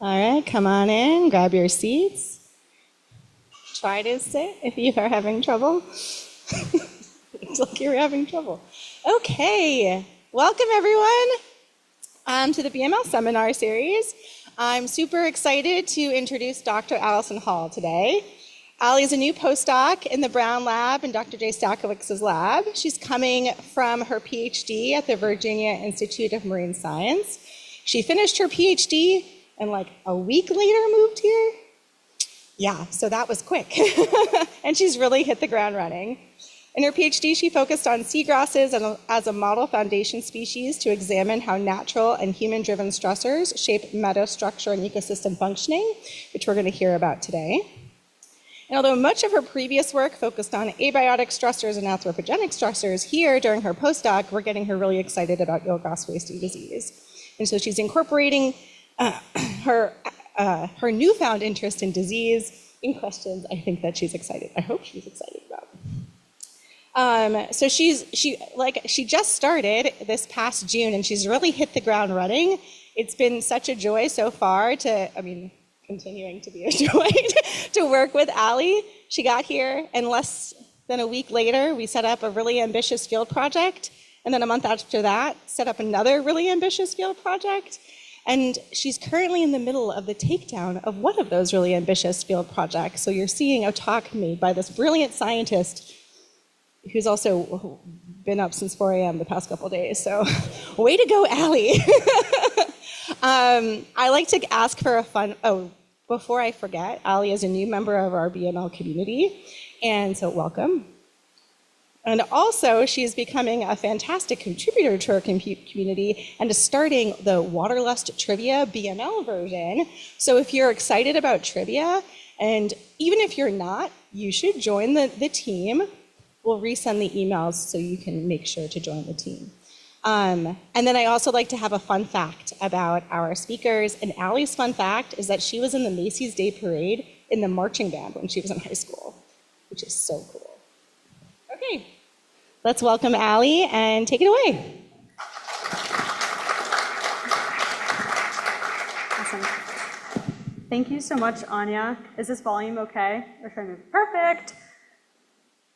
All right, come on in, grab your seats. Try to sit if you are having trouble. Looks like you're having trouble. Okay, welcome everyone to the BML seminar series. I'm super excited to introduce Dr. Allison Hall today. Allie is a new postdoc in the Brown Lab and Dr. Jay Stakowicz's lab. She's coming from her PhD at the Virginia Institute of Marine Science. She finished her PhD and like a week later moved here. Yeah, so that was quick. And she's really hit the ground running. In her PhD, she focused on seagrasses as a model foundation species to examine how natural and human-driven stressors shape meadow structure and ecosystem functioning, which we're going to hear about today. And although much of her previous work focused on abiotic stressors and anthropogenic stressors, here during her postdoc, we're getting her really excited about eelgrass wasting disease. And so she's incorporating her newfound interest in disease in questions I think that she's excited. I hope she's excited about. So she just started this past June, and she's really hit the ground running. It's been such a joy so far continuing to be a joy to work with Allie. She got here, and less than a week later, we set up a really ambitious field project. And then a month after that, set up another really ambitious field project. And she's currently in the middle of the takedown of one of those really ambitious field projects. So you're seeing a talk made by this brilliant scientist who's also been up since 4 a.m. the past couple of days. So way to go, Allie. I like to ask for a fun, before I forget, Allie is a new member of our BML community, and so welcome. And also, she's becoming a fantastic contributor to our community and is starting the Waterlust Trivia BML version. So if you're excited about trivia, and even if you're not, you should join the team. We'll resend the emails so you can make sure to join the team. And then I also like to have a fun fact about our speakers. And Allie's fun fact is that she was in the Macy's Day Parade in the marching band when she was in high school, which is so cool. Okay, let's welcome Allie and take it away. Awesome. Thank you so much, Anya. Is this volume okay? We're trying to move. Perfect.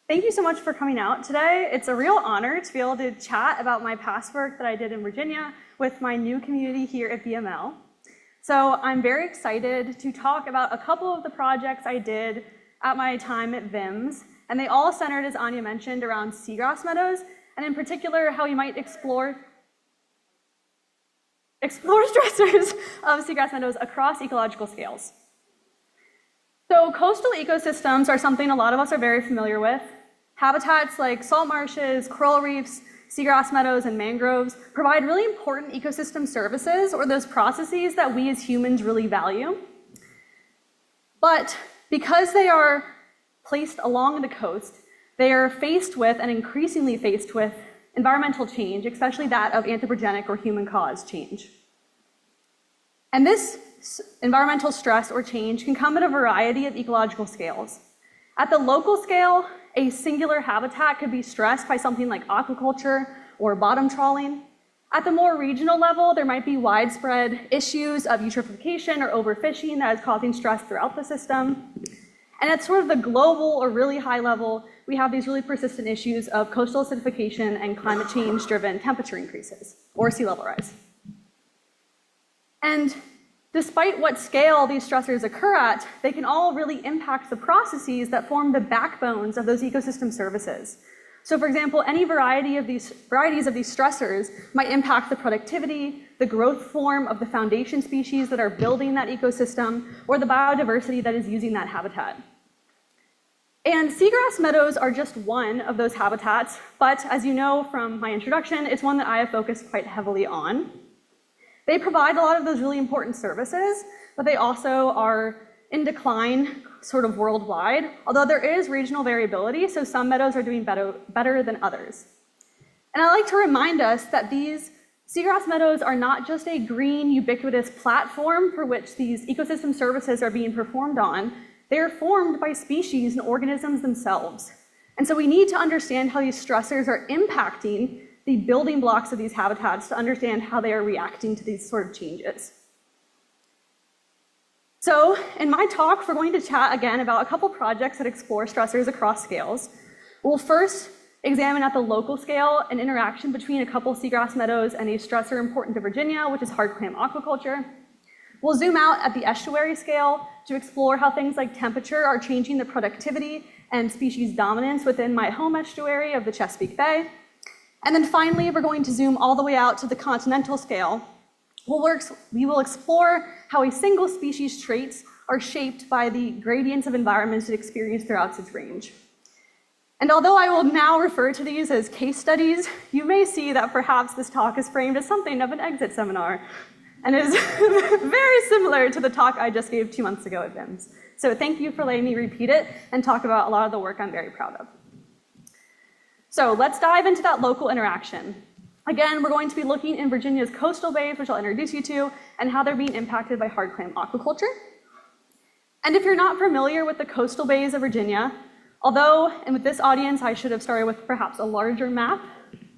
Thank you so much for coming out today. It's a real honor to be able to chat about my past work that I did in Virginia with my new community here at BML. So I'm very excited to talk about a couple of the projects I did at my time at VIMS, and they all centered, as Anya mentioned, around seagrass meadows, and in particular, how you might explore stressors of seagrass meadows across ecological scales. So coastal ecosystems are something a lot of us are very familiar with. Habitats like salt marshes, coral reefs, seagrass meadows, and mangroves provide really important ecosystem services, or those processes that we as humans really value. But because they are placed along the coast, they are faced with, and increasingly faced with, environmental change, especially that of anthropogenic or human-caused change. And this environmental stress or change can come at a variety of ecological scales. At the local scale, a singular habitat could be stressed by something like aquaculture or bottom trawling. At the more regional level, there might be widespread issues of eutrophication or overfishing that is causing stress throughout the system. And at sort of the global or really high level, we have these really persistent issues of coastal acidification and climate change-driven temperature increases, or sea level rise. And despite what scale these stressors occur at, they can all really impact the processes that form the backbones of those ecosystem services. So for example, any varieties of these stressors might impact the productivity, the growth form of the foundation species that are building that ecosystem, or the biodiversity that is using that habitat. And seagrass meadows are just one of those habitats, but as you know from my introduction, it's one that I have focused quite heavily on. They provide a lot of those really important services, but they also are in decline sort of worldwide, although there is regional variability, so some meadows are doing better than others. And I like to remind us that these seagrass meadows are not just a green, ubiquitous platform for which these ecosystem services are being performed on. They are formed by species and organisms themselves. And so we need to understand how these stressors are impacting the building blocks of these habitats to understand how they are reacting to these sort of changes. So in my talk, we're going to chat again about a couple projects that explore stressors across scales. We'll first examine at the local scale an interaction between a couple seagrass meadows and a stressor important to Virginia, which is hard clam aquaculture. We'll zoom out at the estuary scale to explore how things like temperature are changing the productivity and species dominance within my home estuary of the Chesapeake Bay. And then finally, we're going to zoom all the way out to the continental scale. We will explore how a single species' traits are shaped by the gradients of environments it experiences throughout its range. And although I will now refer to these as case studies, you may see that perhaps this talk is framed as something of an exit seminar and is very similar to the talk I just gave 2 months ago at VIMS. So thank you for letting me repeat it and talk about a lot of the work I'm very proud of. So let's dive into that local interaction. Again, we're going to be looking in Virginia's coastal bays, which I'll introduce you to, and how they're being impacted by hard clam aquaculture. And if you're not familiar with the coastal bays of Virginia, although, and with this audience, I should have started with perhaps a larger map,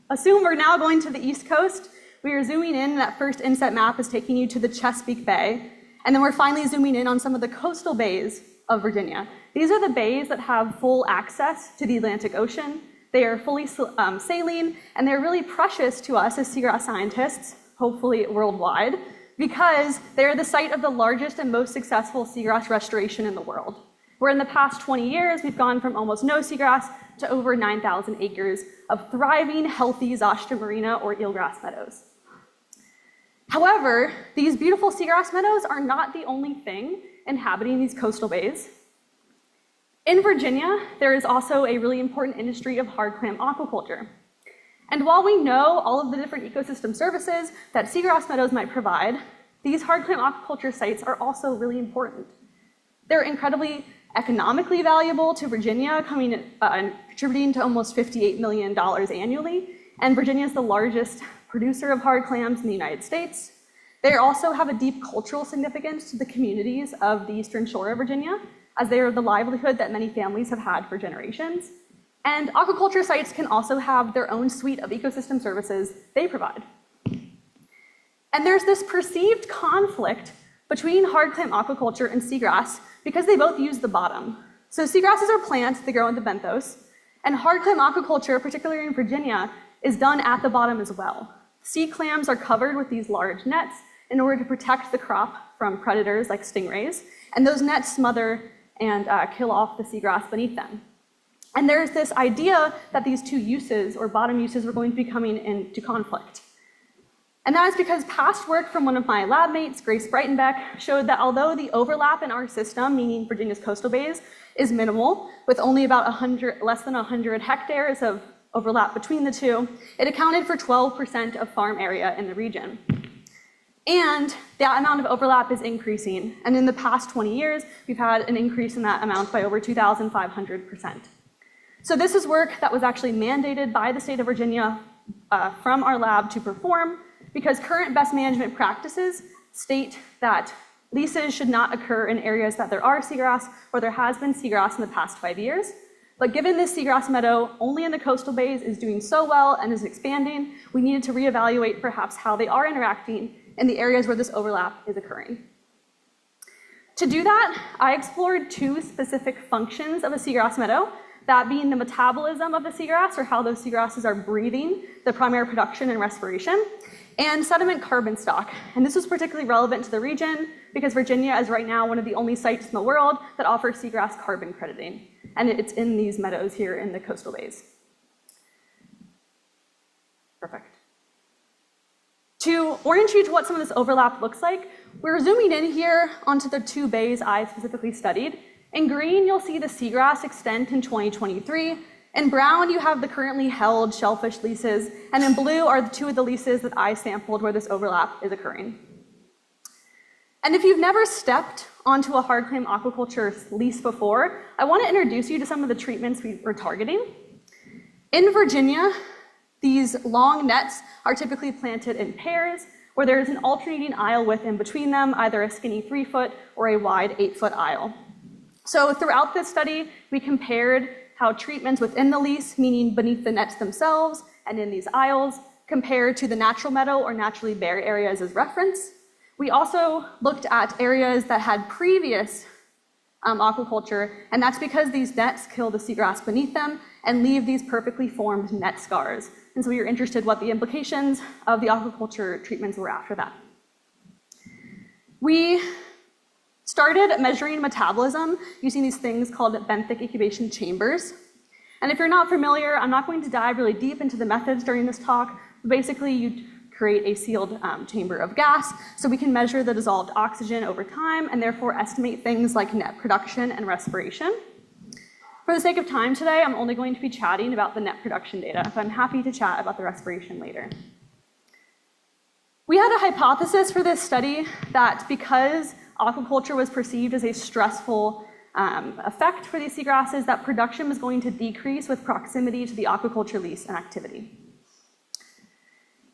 assume we're now going to the East Coast. We are zooming in, and that first inset map is taking you to the Chesapeake Bay, and then we're finally zooming in on some of the coastal bays of Virginia. These are the bays that have full access to the Atlantic Ocean. They are fully saline, and they're really precious to us as seagrass scientists, hopefully worldwide, because they're the site of the largest and most successful seagrass restoration in the world. Where in the past 20 years, we've gone from almost no seagrass to over 9,000 acres of thriving, healthy Zostera marina or eelgrass meadows. However, these beautiful seagrass meadows are not the only thing inhabiting these coastal bays. In Virginia, there is also a really important industry of hard clam aquaculture. And while we know all of the different ecosystem services that seagrass meadows might provide, these hard clam aquaculture sites are also really important. They're incredibly economically valuable to Virginia, contributing to almost $58 million annually, and Virginia is the largest producer of hard clams in the United States. They also have a deep cultural significance to the communities of the eastern shore of Virginia, as they are the livelihood that many families have had for generations. And aquaculture sites can also have their own suite of ecosystem services they provide. And there's this perceived conflict between hard clam aquaculture and seagrass because they both use the bottom. So seagrasses are plants, they grow in the benthos, and hard clam aquaculture, particularly in Virginia, is done at the bottom as well. Sea clams are covered with these large nets in order to protect the crop from predators like stingrays, and those nets smother and kill off the seagrass beneath them. And there's this idea that these two uses, or bottom uses, were going to be coming into conflict. And that is because past work from one of my lab mates, Grace Breitenbeck, showed that although the overlap in our system, meaning Virginia's coastal bays, is minimal, with only about less than 100 hectares of overlap between the two, it accounted for 12% of farm area in the region. And that amount of overlap is increasing. And in the past 20 years, we've had an increase in that amount by over 2,500%. So this is work that was actually mandated by the state of Virginia from our lab to perform, because current best management practices state that leases should not occur in areas that there are seagrass or there has been seagrass in the past 5 years. But given this seagrass meadow only in the coastal bays is doing so well and is expanding, we needed to reevaluate perhaps how they are interacting in the areas where this overlap is occurring. To do that, I explored two specific functions of a seagrass meadow, that being the metabolism of the seagrass, or how those seagrasses are breathing, the primary production and respiration, and sediment carbon stock. And this was particularly relevant to the region because Virginia is right now one of the only sites in the world that offers seagrass carbon crediting. And it's in these meadows here in the coastal bays. Perfect. To orient you to what some of this overlap looks like, we're zooming in here onto the two bays I specifically studied. In green, you'll see the seagrass extent in 2023. In brown, you have the currently held shellfish leases, and in blue are the two of the leases that I sampled where this overlap is occurring. And if you've never stepped onto a hard clam aquaculture lease before, I want to introduce you to some of the treatments we're targeting. In Virginia, these long nets are typically planted in pairs, where there's an alternating aisle width in between them, either a skinny 3-foot or a wide 8-foot aisle. So throughout this study, we compared how treatments within the lease, meaning beneath the nets themselves and in these aisles, compared to the natural meadow or naturally bare areas as reference. We also looked at areas that had previous aquaculture, and that's because these nets kill the seagrass beneath them and leave these perfectly formed net scars. And so we were interested what the implications of the aquaculture treatments were after that. We started measuring metabolism using these things called benthic incubation chambers. And if you're not familiar, I'm not going to dive really deep into the methods during this talk. Basically, you create a sealed chamber of gas so we can measure the dissolved oxygen over time and therefore estimate things like net production and respiration. For the sake of time today, I'm only going to be chatting about the net production data, but I'm happy to chat about the respiration later. We had a hypothesis for this study that because aquaculture was perceived as a stressful effect for these seagrasses, that production was going to decrease with proximity to the aquaculture lease and activity.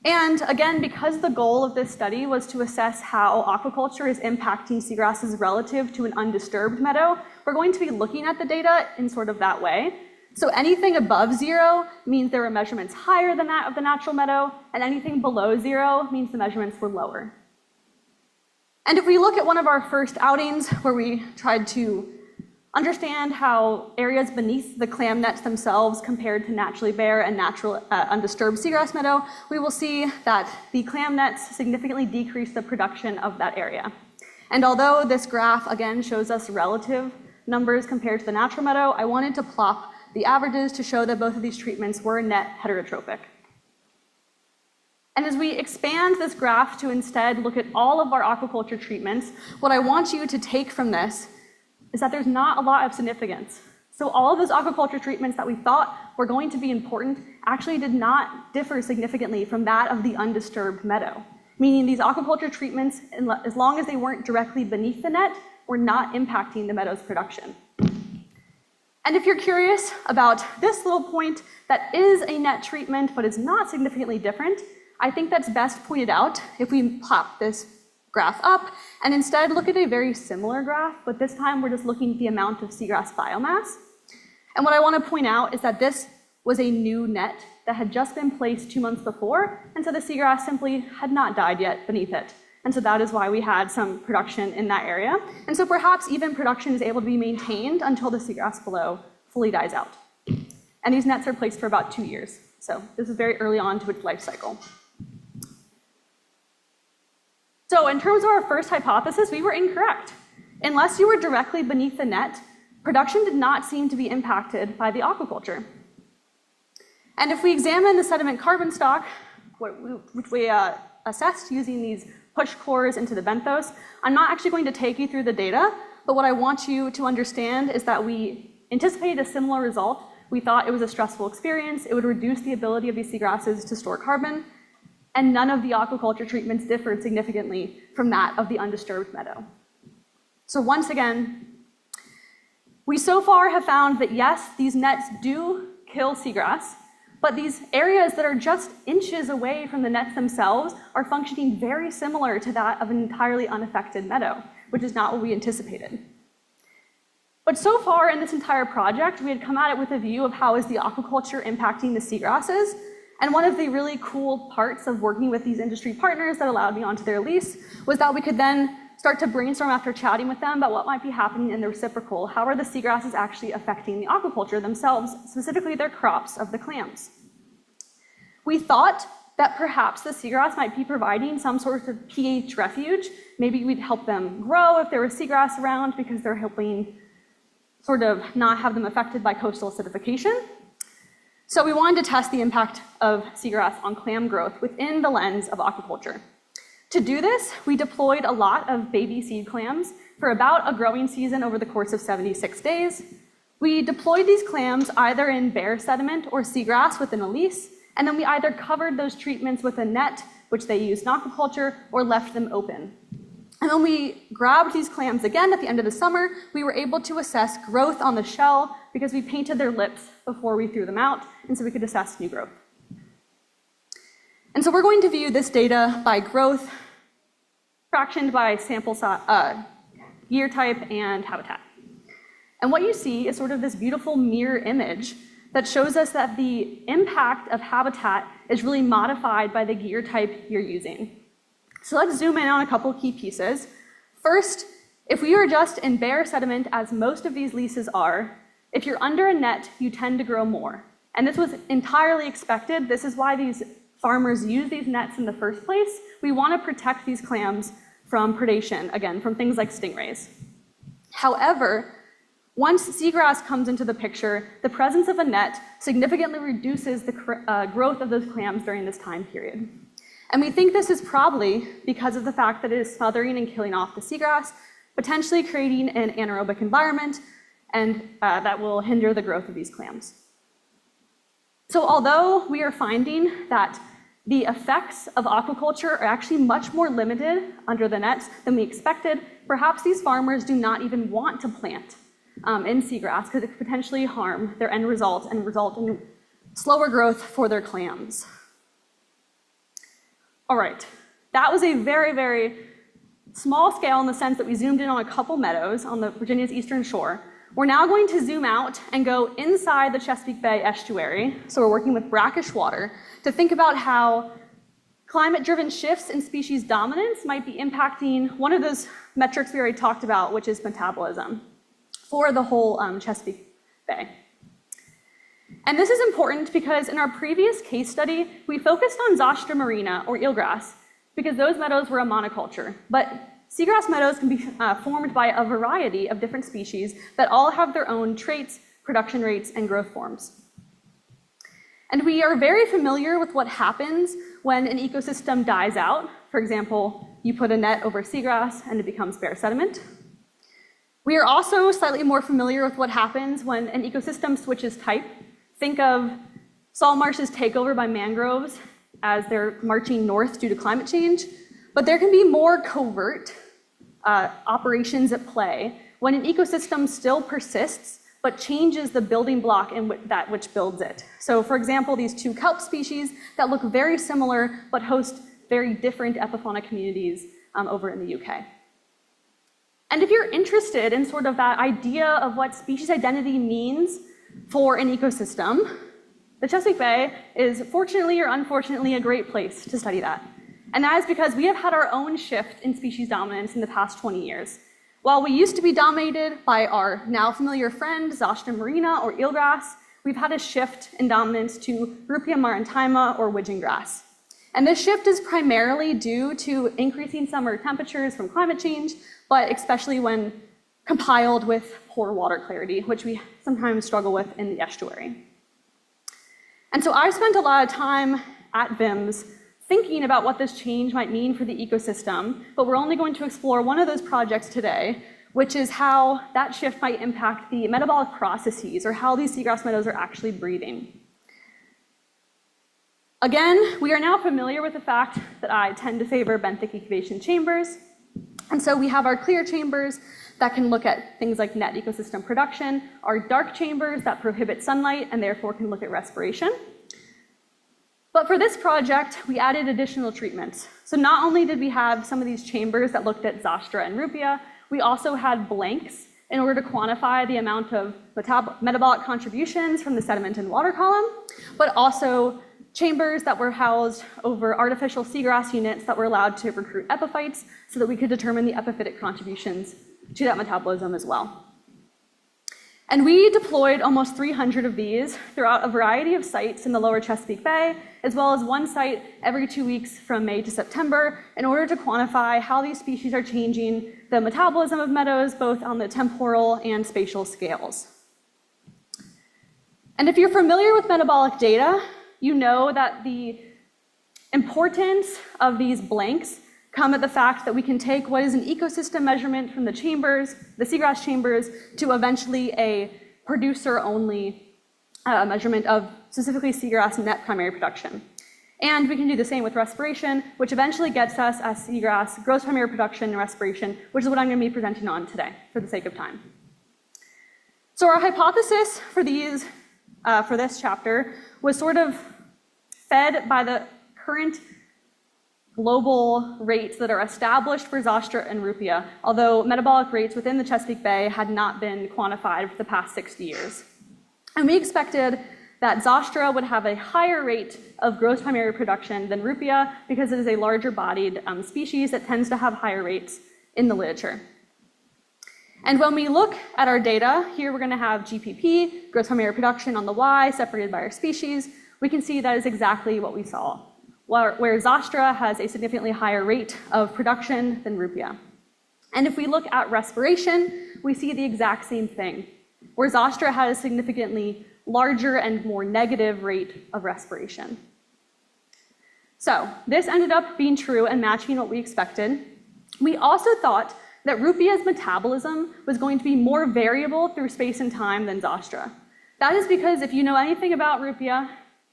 And again, because the goal of this study was to assess how aquaculture is impacting seagrasses relative to an undisturbed meadow, we're going to be looking at the data in sort of that way. So anything above 0 means there were measurements higher than that of the natural meadow, and anything below 0 means the measurements were lower. And if we look at one of our first outings where we tried to understand how areas beneath the clam nets themselves compared to naturally bare and natural undisturbed seagrass meadow, we will see that the clam nets significantly decrease the production of that area. And although this graph again shows us relative numbers compared to the natural meadow, I wanted to plop the averages to show that both of these treatments were net heterotrophic. And as we expand this graph to instead look at all of our aquaculture treatments, what I want you to take from this is that there's not a lot of significance. So all of those aquaculture treatments that we thought were going to be important actually did not differ significantly from that of the undisturbed meadow, meaning these aquaculture treatments, as long as they weren't directly beneath the net, were not impacting the meadow's production. And if you're curious about this little point that is a net treatment but is not significantly different, I think that's best pointed out if we plop this graph up and instead look at a very similar graph, but this time we're just looking at the amount of seagrass biomass. And what I want to point out is that this was a new net that had just been placed 2 months before, and so the seagrass simply had not died yet beneath it. And so that is why we had some production in that area. And so perhaps even production is able to be maintained until the seagrass below fully dies out. And these nets are placed for about 2 years. So this is very early on to its life cycle. So in terms of our first hypothesis, we were incorrect. Unless you were directly beneath the net, production did not seem to be impacted by the aquaculture. And if we examine the sediment carbon stock, which we assessed using these push cores into the benthos, I'm not actually going to take you through the data, but what I want you to understand is that we anticipated a similar result. We thought it was a stressful experience. It would reduce the ability of these seagrasses to store carbon, and none of the aquaculture treatments differed significantly from that of the undisturbed meadow. So once again, we so far have found that yes, these nets do kill seagrass, but these areas that are just inches away from the nets themselves are functioning very similar to that of an entirely unaffected meadow, which is not what we anticipated. But so far in this entire project, we had come at it with a view of how is the aquaculture impacting the seagrasses. And one of the really cool parts of working with these industry partners that allowed me onto their lease was that we could then start to brainstorm after chatting with them about what might be happening in the reciprocal. How are the seagrasses actually affecting the aquaculture themselves, specifically their crops of the clams? We thought that perhaps the seagrass might be providing some sort of pH refuge. Maybe we'd help them grow if there was seagrass around because they're helping sort of not have them affected by coastal acidification. So we wanted to test the impact of seagrass on clam growth within the lens of aquaculture. To do this, we deployed a lot of baby seed clams for about a growing season over the course of 76 days. We deployed these clams either in bare sediment or seagrass within a lease, and then we either covered those treatments with a net, which they used in aquaculture, or left them open. And when we grabbed these clams again at the end of the summer, we were able to assess growth on the shell because we painted their lips before we threw them out, and so we could assess new growth. And so we're going to view this data by growth, fractioned by sample size, year type, and habitat. And what you see is sort of this beautiful mirror image that shows us that the impact of habitat is really modified by the gear type you're using. So let's zoom in on a couple key pieces. First, if we are just in bare sediment, as most of these leases are, if you're under a net, you tend to grow more. And this was entirely expected. This is why these farmers use these nets in the first place. We want to protect these clams from predation, again, from things like stingrays. However, once seagrass comes into the picture, the presence of a net significantly reduces the growth of those clams during this time period. And we think this is probably because of the fact that it is smothering and killing off the seagrass, potentially creating an anaerobic environment, and that will hinder the growth of these clams. So although we are finding that the effects of aquaculture are actually much more limited under the nets than we expected, perhaps these farmers do not even want to plant in seagrass because it could potentially harm their end result and result in slower growth for their clams. All right, that was a very, very small scale in the sense that we zoomed in on a couple meadows on the Virginia's eastern shore. We're now going to zoom out and go inside the Chesapeake Bay estuary, so we're working with brackish water, to think about how climate-driven shifts in species dominance might be impacting one of those metrics we already talked about, which is metabolism, for the whole Chesapeake Bay. And this is important because in our previous case study, we focused on Zostera marina, or eelgrass, because those meadows were a monoculture. But seagrass meadows can be formed by a variety of different species that all have their own traits, production rates, and growth forms. And we are very familiar with what happens when an ecosystem dies out. For example, you put a net over seagrass and it becomes bare sediment. We are also slightly more familiar with what happens when an ecosystem switches type. Think of salt marshes takeover by mangroves as they're marching north due to climate change. But there can be more covert operations at play when an ecosystem still persists but changes the building block in that which builds it. So for example, these two kelp species that look very similar but host very different epifauna communities over in the UK. And if you're interested in sort of that idea of what species identity means for an ecosystem, the Chesapeake Bay is fortunately or unfortunately a great place to study that. And that is because we have had our own shift in species dominance in the past 20 years. While we used to be dominated by our now familiar friend, Zostera marina or eelgrass, we've had a shift in dominance to Ruppia maritima or widgeon grass. And this shift is primarily due to increasing summer temperatures from climate change, but especially when compiled with poor water clarity, which we sometimes struggle with in the estuary. And so I spent a lot of time at VIMS thinking about what this change might mean for the ecosystem, but we're only going to explore one of those projects today, which is how that shift might impact the metabolic processes, or how these seagrass meadows are actually breathing. Again, we are now familiar with the fact that I tend to favor benthic incubation chambers. And so we have our clear chambers that can look at things like net ecosystem production, our dark chambers that prohibit sunlight and therefore can look at respiration. But for this project, we added additional treatments. So not only did we have some of these chambers that looked at Zostera and Ruppia, we also had blanks in order to quantify the amount of metabolic contributions from the sediment and water column, but also chambers that were housed over artificial seagrass units that were allowed to recruit epiphytes so that we could determine the epiphytic contributions to that metabolism as well. And we deployed almost 300 of these throughout a variety of sites in the lower Chesapeake Bay, as well as one site every 2 weeks from May to September, in order to quantify how these species are changing the metabolism of meadows, both on the temporal and spatial scales. And if you're familiar with metabolic data, you know that the importance of these blanks come at the fact that we can take what is an ecosystem measurement from the chambers, the seagrass chambers, to eventually a producer-only measurement of specifically seagrass net primary production. And we can do the same with respiration, which eventually gets us as seagrass gross primary production and respiration, which is what I'm going to be presenting on today for the sake of time. So our hypothesis for these, for this chapter was sort of fed by the current global rates that are established for Zostera and Ruppia, although metabolic rates within the Chesapeake Bay had not been quantified for the past 60 years. And we expected that Zostera would have a higher rate of gross primary production than Rupia because it is a larger bodied species that tends to have higher rates in the literature. And when we look at our data, here we're going to have GPP, gross primary production on the Y, separated by our species. We can see that is exactly what we saw, where Zostera has a significantly higher rate of production than Rupia. And if we look at respiration, we see the exact same thing, where Zostera had a significantly larger and more negative rate of respiration. So this ended up being true and matching what we expected. We also thought that Rupia's metabolism was going to be more variable through space and time than Zostera. That is because if you know anything about Rupia,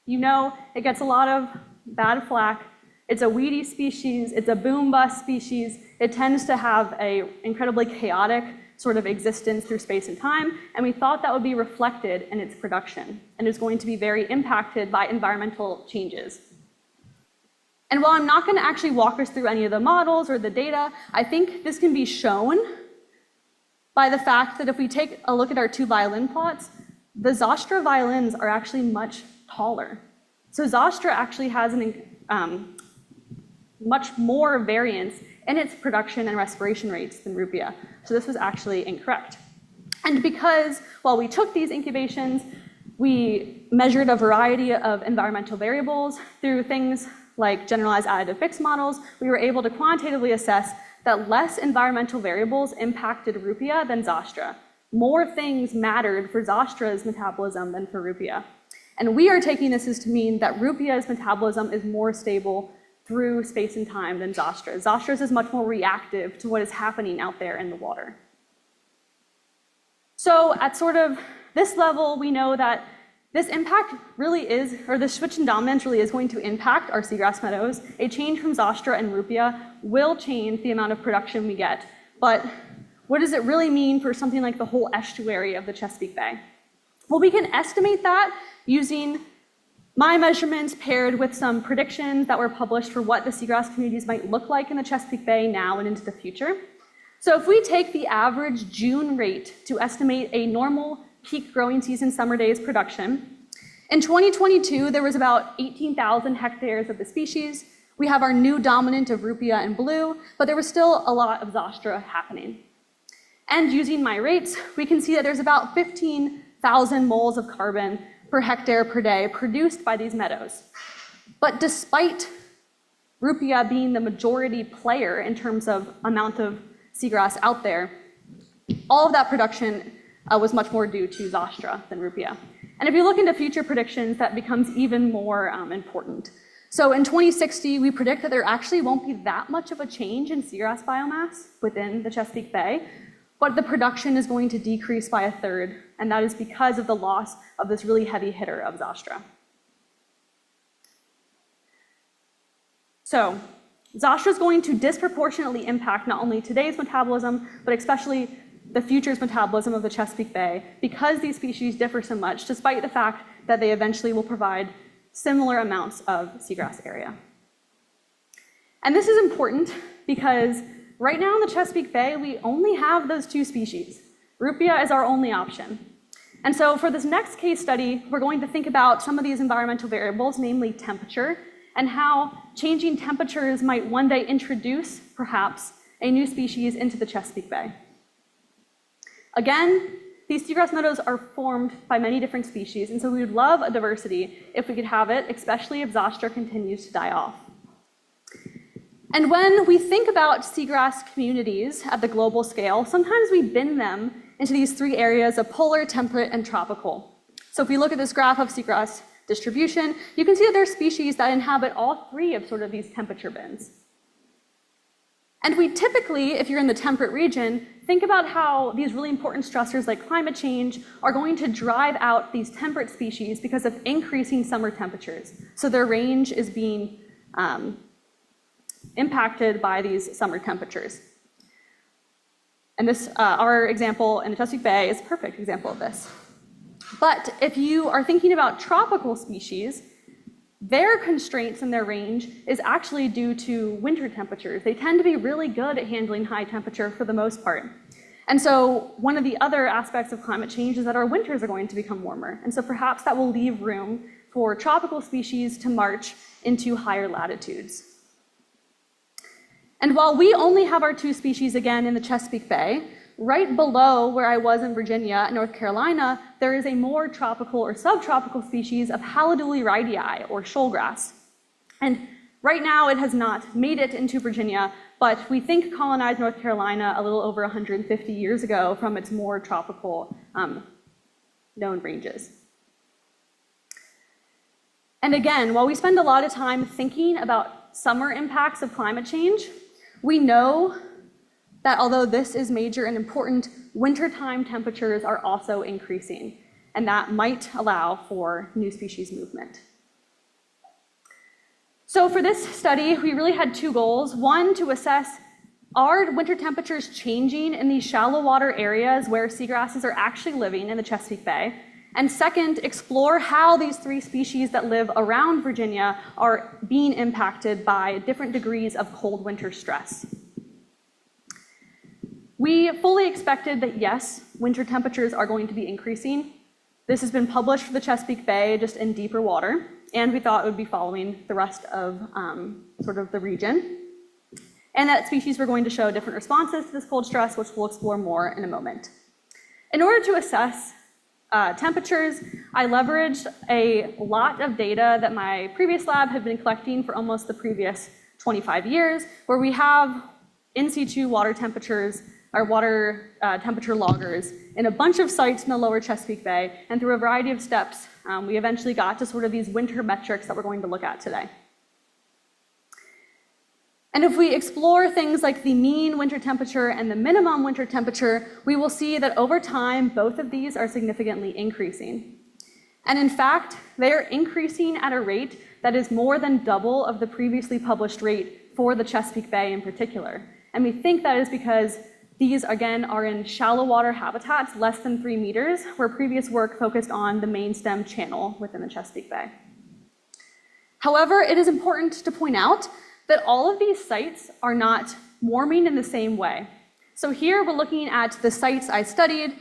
you know it gets a lot of bad flack. It's a weedy species, it's a boom-bust species. It tends to have an incredibly chaotic sort of existence through space and time, and we thought that would be reflected in its production, and is going to be very impacted by environmental changes. And while I'm not going to actually walk us through any of the models or the data, I think this can be shown by the fact that if we take a look at our two violin plots, the Zostera violins are actually much taller. So Zostera actually has much more variance in its production and respiration rates than Rupia. So this was actually incorrect. And because while we took these incubations, we measured a variety of environmental variables through things like generalized additive fixed models, we were able to quantitatively assess that less environmental variables impacted Rupia than Zostera. More things mattered for Zostera's metabolism than for Rupia. And we are taking this as to mean that Rupia's metabolism is more stable through space and time than Zostera's. Zostera's is much more reactive to what is happening out there in the water. So at sort of this level, we know that this impact really is, or the switch in dominance really is going to impact our seagrass meadows. A change from Zostera and Rupia will change the amount of production we get. But what does it really mean for something like the whole estuary of the Chesapeake Bay? Well, we can estimate that using my measurements paired with some predictions that were published for what the seagrass communities might look like in the Chesapeake Bay now and into the future. So if we take the average June rate to estimate a normal peak growing season summer days production, in 2022, there was about 18,000 hectares of the species. We have our new dominant of Rupia in blue, but there was still a lot of Zostera happening. And using my rates, we can see that there's about 15,000 moles of carbon per hectare per day produced by these meadows. But despite Rupia being the majority player in terms of amount of seagrass out there, all of that production was much more due to Zostera than Rupia. And if you look into future predictions, that becomes even more important. So in 2060, we predict that there actually won't be that much of a change in seagrass biomass within the Chesapeake Bay, but the production is going to decrease by a third, and that is because of the loss of this really heavy hitter of Zostera. So Zostera is going to disproportionately impact not only today's metabolism, but especially the future's metabolism of the Chesapeake Bay, because these species differ so much, despite the fact that they eventually will provide similar amounts of seagrass area. And this is important because right now in the Chesapeake Bay, we only have those two species. Rupia is our only option. And so for this next case study, we're going to think about some of these environmental variables, namely temperature, and how changing temperatures might one day introduce, perhaps, a new species into the Chesapeake Bay. Again, these seagrass meadows are formed by many different species, and so we would love a diversity if we could have it, especially if Zostera continues to die off. And when we think about seagrass communities at the global scale, sometimes we bin them into these three areas of polar, temperate, and tropical. So if we look at this graph of seagrass distribution, you can see that there are species that inhabit all three of sort of these temperature bins. And we typically, if you're in the temperate region, think about how these really important stressors like climate change are going to drive out these temperate species because of increasing summer temperatures. So their range is being impacted by these summer temperatures. And this, our example in the Chesapeake Bay is a perfect example of this. But if you are thinking about tropical species, their constraints in their range is actually due to winter temperatures. They tend to be really good at handling high temperature for the most part. And so one of the other aspects of climate change is that our winters are going to become warmer. And so perhaps that will leave room for tropical species to march into higher latitudes. And while we only have our two species again in the Chesapeake Bay, right below where I was in Virginia, North Carolina, there is a more tropical or subtropical species of Haliduli rhydii, or shoalgrass. And right now it has not made it into Virginia, but we think colonized North Carolina a little over 150 years ago from its more tropical known ranges. And again, while we spend a lot of time thinking about summer impacts of climate change, we know that although this is major and important, wintertime temperatures are also increasing, and that might allow for new species movement. So for this study, we really had two goals. One, to assess, are winter temperatures changing in these shallow water areas where seagrasses are actually living in the Chesapeake Bay? And second, explore how these three species that live around Virginia are being impacted by different degrees of cold winter stress. We fully expected that, yes, winter temperatures are going to be increasing. This has been published for the Chesapeake Bay, just in deeper water, and we thought it would be following the rest of sort of the region. And that species were going to show different responses to this cold stress, which we'll explore more in a moment. In order to assess temperatures, I leveraged a lot of data that my previous lab had been collecting for almost the previous 25 years, where we have in situ water temperatures, or water temperature loggers in a bunch of sites in the lower Chesapeake Bay, and through a variety of steps, we eventually got to sort of these winter metrics that we're going to look at today. And if we explore things like the mean winter temperature and the minimum winter temperature, we will see that over time, both of these are significantly increasing. And in fact, they are increasing at a rate that is more than double of the previously published rate for the Chesapeake Bay in particular. And we think that is because these, again, are in shallow water habitats, less than 3 meters, where previous work focused on the main stem channel within the Chesapeake Bay. However, it is important to point out that all of these sites are not warming in the same way. So here we're looking at the sites I studied,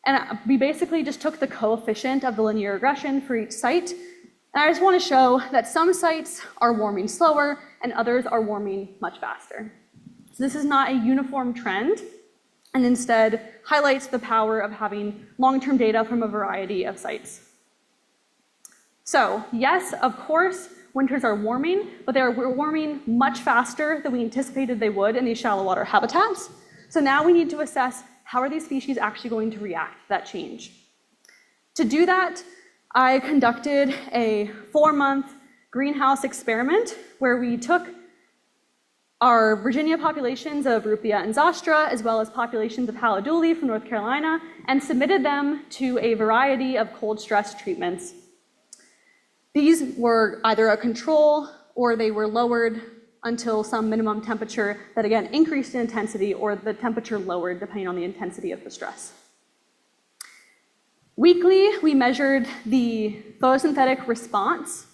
and we basically just took the coefficient of the linear regression for each site. And I just want to show that some sites are warming slower and others are warming much faster. So this is not a uniform trend, and instead highlights the power of having long-term data from a variety of sites. So yes, of course, winters are warming, but they are warming much faster than we anticipated they would in these shallow water habitats. So now we need to assess how are these species actually going to react to that change. To do that, I conducted a 4-month greenhouse experiment where we took our Virginia populations of Rupia and Zostra, as well as populations of Haliduli from North Carolina, and submitted them to a variety of cold stress treatments. These were either a control or they were lowered until some minimum temperature that again increased in intensity, or the temperature lowered depending on the intensity of the stress. Weekly, we measured the photosynthetic response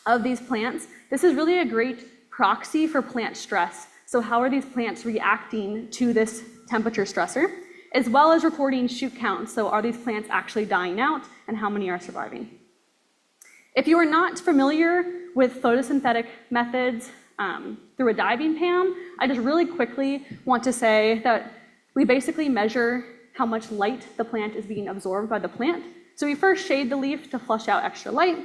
of these plants. This is really a great proxy for plant stress. So how are these plants reacting to this temperature stressor, as well as recording shoot counts. So are these plants actually dying out, and how many are surviving? If you are not familiar with photosynthetic methods through a diving PAM, I just really quickly want to say that we basically measure how much light the plant is being absorbed by the plant. So we first shade the leaf to flush out extra light.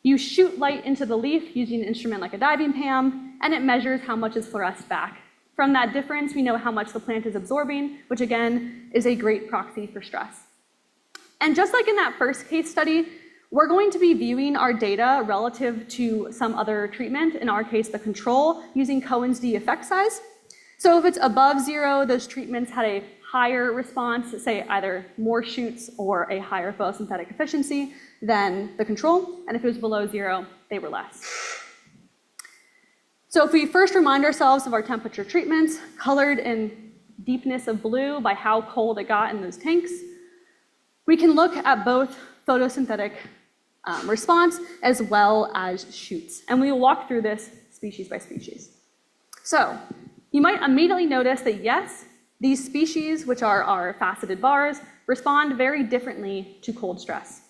You shoot light into the leaf using an instrument like a diving PAM, and it measures how much is fluoresced back. From that difference, we know how much the plant is absorbing, which again is a great proxy for stress. And just like in that first case study, we're going to be viewing our data relative to some other treatment, in our case the control, using Cohen's d effect size. So if it's above 0, those treatments had a higher response, say either more shoots or a higher photosynthetic efficiency than the control, and if it was below 0, they were less. So if we first remind ourselves of our temperature treatments, colored in deepness of blue by how cold it got in those tanks, we can look at both photosynthetic response as well as shoots. And we will walk through this species by species. So you might immediately notice that yes, These species, which are our faceted bars, respond very differently to cold stress.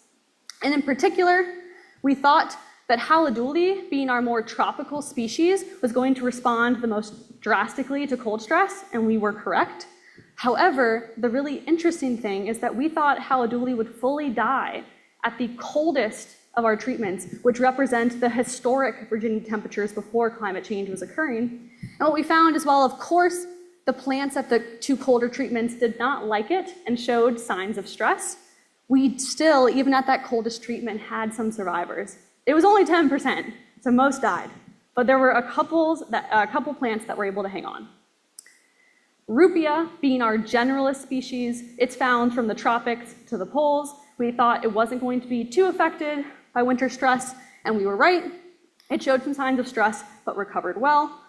And in particular, we thought that Haliduli, being our more tropical species, was going to respond the most drastically to cold stress, and we were correct. However, the really interesting thing is that we thought Haliduli would fully die at the coldest of our treatments, which represent the historic Virginia temperatures before climate change was occurring. And what we found is, while of course the plants at the two colder treatments did not like it and showed signs of stress, we still, even at that coldest treatment, had some survivors. It was only 10%, so most died, but there were a couple plants that were able to hang on. Rupia, being our generalist species, it's found from the tropics to the poles. We thought it wasn't going to be too affected by winter stress, and we were right. It showed some signs of stress, but recovered well.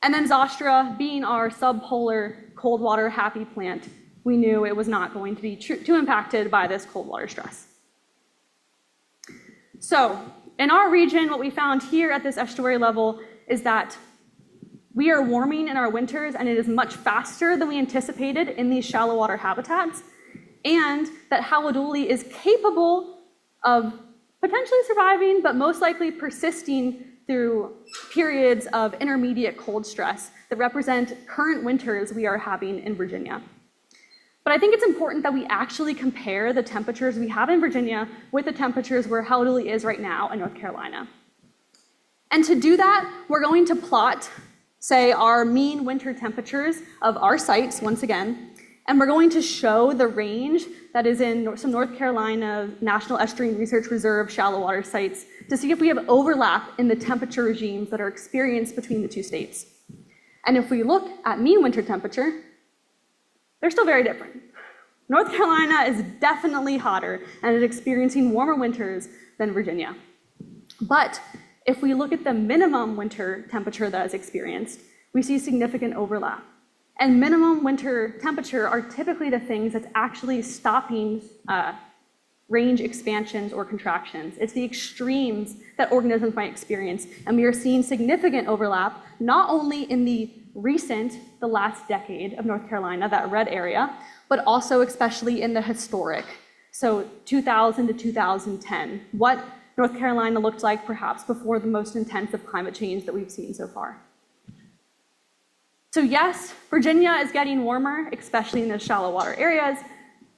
And then Zostera, being our subpolar cold water happy plant, we knew it was not going to be too impacted by this cold water stress. So in our region, what we found here at this estuary level is that we are warming in our winters, and it is much faster than we anticipated in these shallow water habitats, and that Haliduli is capable of potentially surviving, but most likely persisting through periods of intermediate cold stress that represent current winters we are having in Virginia. But I think it's important that we actually compare the temperatures we have in Virginia with the temperatures where Haliduli is right now in North Carolina. And to do that, we're going to plot, say, our mean winter temperatures of our sites once again, and we're going to show the range that is in some North Carolina National Estuarine Research Reserve shallow water sites to see if we have overlap in the temperature regimes that are experienced between the two states. And if we look at mean winter temperature, they're still very different. North Carolina is definitely hotter and is experiencing warmer winters than Virginia. But if we look at the minimum winter temperature that is experienced, we see significant overlap. And minimum winter temperature are typically the things that's actually stopping range expansions or contractions. It's the extremes that organisms might experience. And we are seeing significant overlap, not only in the last decade of North Carolina, that red area, but also especially in the historic. So 2000 to 2010, what North Carolina looked like perhaps before the most intensive climate change that we've seen so far. So yes, Virginia is getting warmer, especially in the shallow water areas.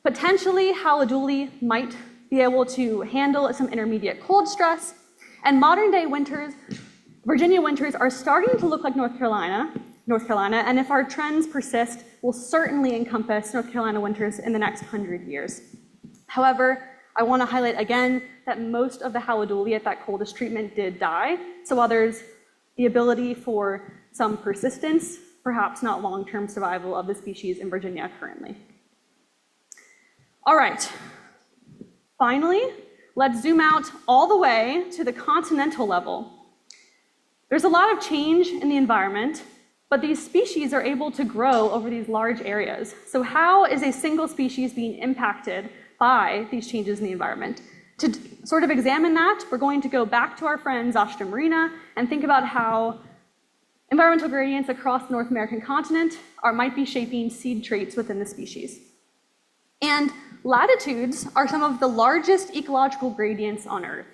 Potentially, Haliduli might be able to handle some intermediate cold stress. And modern day winters, Virginia winters are starting to look like North Carolina, and if our trends persist, will certainly encompass North Carolina winters in the next 100 years. However, I want to highlight again that most of the Haliduli at that coldest treatment did die. So while there's the ability for some persistence, perhaps not long-term survival of the species in Virginia currently. All right, finally, let's zoom out all the way to the continental level. There's a lot of change in the environment, but these species are able to grow over these large areas. So how is a single species being impacted by these changes in the environment? To sort of examine that, we're going to go back to our friend Zostera marina and think about how environmental gradients across the North American continent might be shaping seed traits within the species. And latitudes are some of the largest ecological gradients on Earth.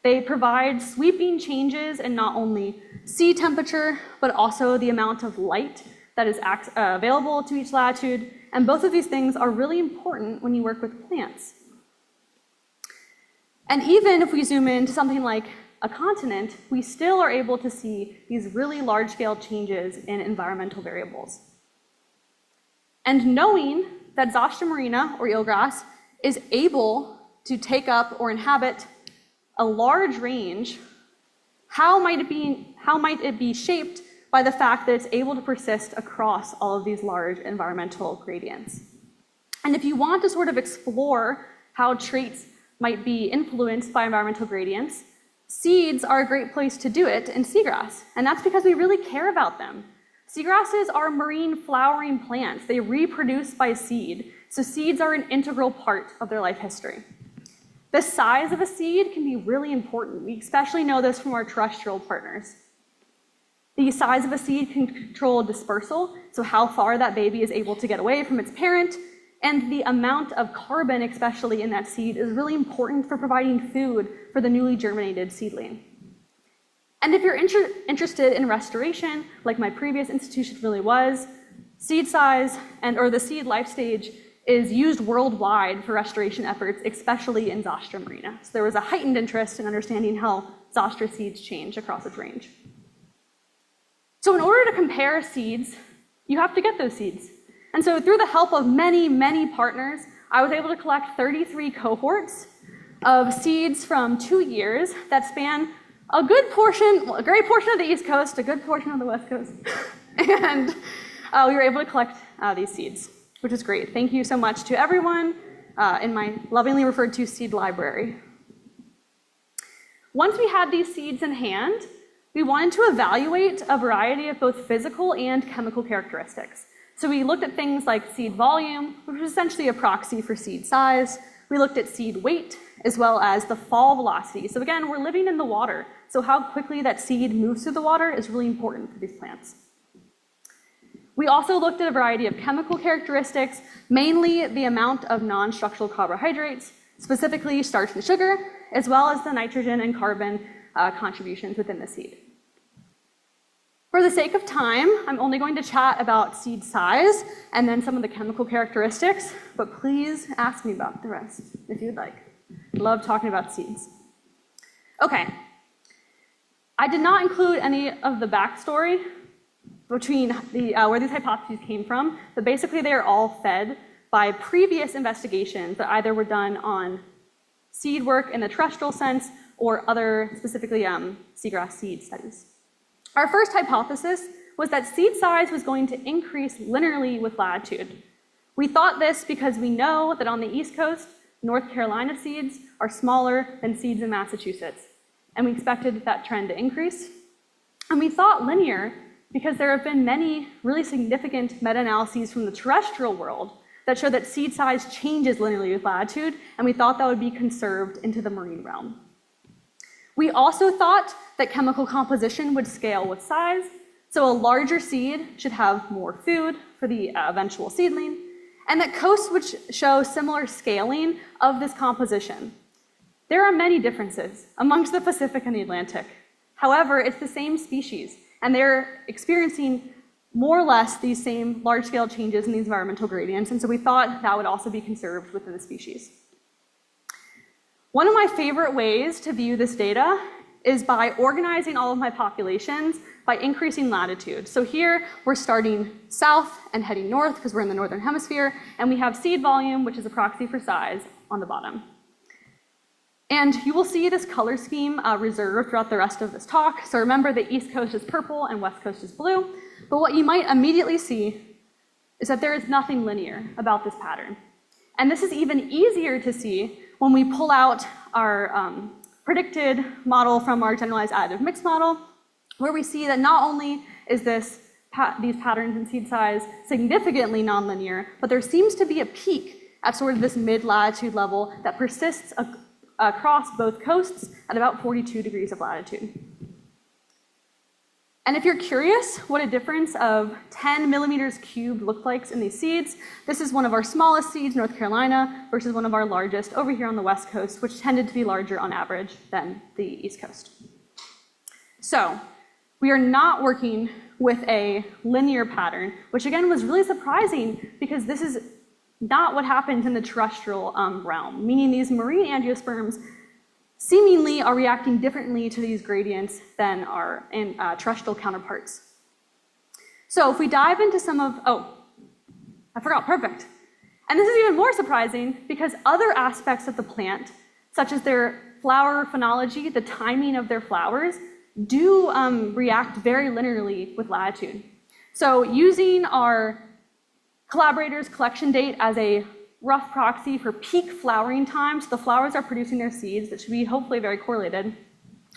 They provide sweeping changes in not only sea temperature, but also the amount of light that is available to each latitude. And both of these things are really important when you work with plants. And even if we zoom into something like a continent, we still are able to see these really large-scale changes in environmental variables. And knowing that Zostera marina, or eelgrass, is able to take up or inhabit a large range, how might it be shaped by the fact that it's able to persist across all of these large environmental gradients? And if you want to sort of explore how traits might be influenced by environmental gradients, seeds are a great place to do it in seagrass, and that's because we really care about them. Seagrasses are marine flowering plants. They reproduce by seed, so seeds are an integral part of their life history. The size of a seed can be really important. We especially know this from our terrestrial partners. The size of a seed can control dispersal, so how far that baby is able to get away from its parent, and the amount of carbon, especially in that seed, is really important for providing food for the newly germinated seedling. And if you're interested in restoration, like my previous institution really was, seed size or the seed life stage is used worldwide for restoration efforts, especially in Zostera marina. So there was a heightened interest in understanding how Zostera seeds change across its range. So in order to compare seeds, you have to get those seeds. And so through the help of many, many partners, I was able to collect 33 cohorts of seeds from 2 years that span a great portion of the East Coast, a good portion of the West Coast. And we were able to collect these seeds, which is great. Thank you so much to everyone in my lovingly referred to seed library. Once we had these seeds in hand, we wanted to evaluate a variety of both physical and chemical characteristics. So we looked at things like seed volume, which is essentially a proxy for seed size. We looked at seed weight, as well as the fall velocity. So again, we're living in the water, so how quickly that seed moves through the water is really important for these plants. We also looked at a variety of chemical characteristics, mainly the amount of non-structural carbohydrates, specifically starch and sugar, as well as the nitrogen and carbon contributions within the seed. For the sake of time, I'm only going to chat about seed size and then some of the chemical characteristics, but please ask me about the rest if you'd like. Love talking about seeds. Okay. I did not include any of the backstory between where these hypotheses came from, but basically they are all fed by previous investigations that either were done on seed work in the terrestrial sense or other, specifically seagrass seed studies. Our first hypothesis was that seed size was going to increase linearly with latitude. We thought this because we know that on the East Coast, North Carolina seeds are smaller than seeds in Massachusetts, and we expected that trend to increase. And we thought linear because there have been many really significant meta-analyses from the terrestrial world that show that seed size changes linearly with latitude, and we thought that would be conserved into the marine realm. We also thought that chemical composition would scale with size, so a larger seed should have more food for the eventual seedling, and that coasts would show similar scaling of this composition. There are many differences amongst the Pacific and the Atlantic. However, it's the same species, and they're experiencing more or less these same large-scale changes in these environmental gradients, and so we thought that would also be conserved within the species. One of my favorite ways to view this data is by organizing all of my populations by increasing latitude. So here we're starting south and heading north because we're in the northern hemisphere, and we have seed volume, which is a proxy for size, on the bottom. And you will see this color scheme reserved throughout the rest of this talk. So remember, the East Coast is purple and West Coast is blue. But what you might immediately see is that there is nothing linear about this pattern. And this is even easier to see when we pull out our predicted model from our generalized additive mix model, where we see that not only is these patterns in seed size significantly nonlinear, but there seems to be a peak at sort of this mid-latitude level that persists across both coasts at about 42 degrees of latitude. And if you're curious what a difference of 10 millimeters cubed looks like in these seeds, this is one of our smallest seeds, North Carolina, versus one of our largest over here on the West Coast, which tended to be larger on average than the East Coast. So we are not working with a linear pattern, which again was really surprising because this is not what happens in the terrestrial realm, meaning these marine angiosperms seemingly are reacting differently to these gradients than our terrestrial counterparts. So if we dive into some of, perfect. And this is even more surprising because other aspects of the plant, such as their flower phenology, the timing of their flowers, do react very linearly with latitude. So using our collaborators' collection date as a rough proxy for peak flowering times, the flowers are producing their seeds that should be hopefully very correlated.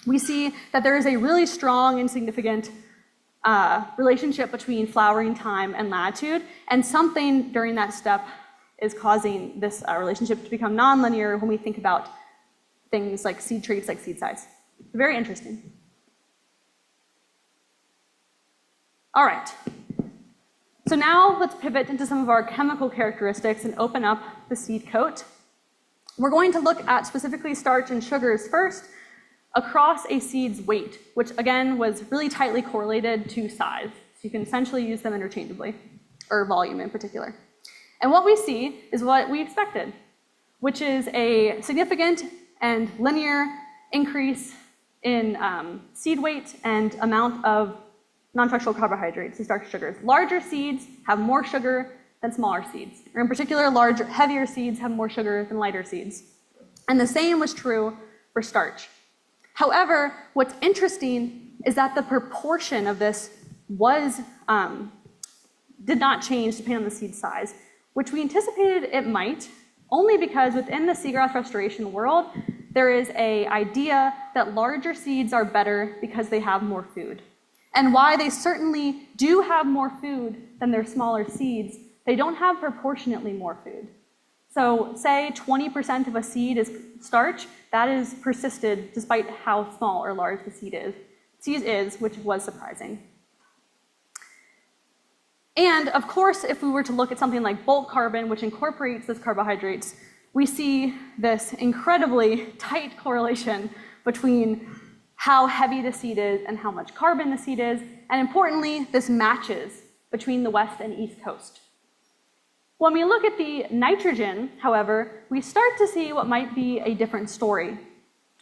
We see that there is a really strong and significant relationship between flowering time and latitude, and something during that step is causing this relationship to become nonlinear when we think about things like seed traits like seed size. Very interesting. All right. So now let's pivot into some of our chemical characteristics and open up the seed coat. We're going to look at specifically starch and sugars first across a seed's weight, which again was really tightly correlated to size. So you can essentially use them interchangeably, or volume in particular. And what we see is what we expected, which is a significant and linear increase in seed weight and amount of non-structural carbohydrates, the starch sugars. Larger seeds have more sugar than smaller seeds. Or in particular, larger, heavier seeds have more sugar than lighter seeds. And the same was true for starch. However, what's interesting is that the proportion of this did not change depending on the seed size, which we anticipated it might, only because within the seagrass restoration world, there is an idea that larger seeds are better because they have more food. And why they certainly do have more food than their smaller seeds, they don't have proportionately more food. So say 20% of a seed is starch, that is persisted despite how small or large the seed is, which was surprising. And of course, if we were to look at something like bulk carbon, which incorporates those carbohydrates, we see this incredibly tight correlation between how heavy the seed is and how much carbon the seed is, and importantly, this matches between the West and East Coast. When we look at the nitrogen, however, we start to see what might be a different story,